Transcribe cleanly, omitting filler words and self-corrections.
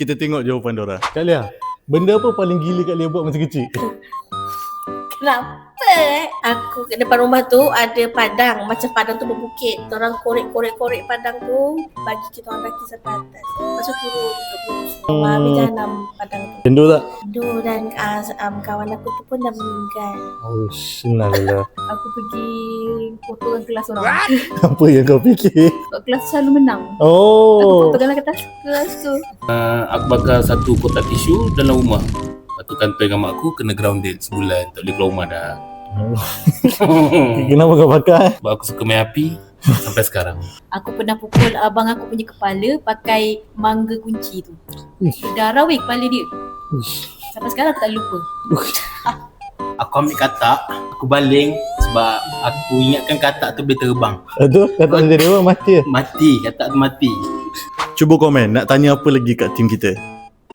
Kita tengok jawapan Dora. Kak Lia, benda apa paling gila Kak Lia buat masa kecil? Kenapa aku kat depan rumah tu ada padang, macam padang tu berbukit. Orang korek padang tu, bagi kita orang kaki sampai atas. Lepas tu turun ke bawah. Habis tanam padang tu. Cendur tak? Dul dan kawan aku tu pun dah meninggal. Oh, sinallah. Aku pergi potong kelas orang. Apa yang kau fikir? Sebab kelas selalu menang. Aku Oh. potong dalam kelas tu. Aku bakar satu kotak tisu dalam rumah. Lepas tu kantoi dengan mak aku kena grounded sebulan. Tak boleh keluar rumah dah. Kenapa kau bakar? Sebab aku suka main api sampai sekarang. Aku pernah pukul abang aku punya kepala pakai mangga kunci tu. Berdarah weh kepala dia. Uish. Sampai sekarang aku tak lupa. Aku ambil katak, aku baling sebab aku ingatkan katak tu boleh terbang. Aduh, kata jadi apa mati. Mati, katak tu mati. Cuba komen nak tanya apa lagi kat tim kita.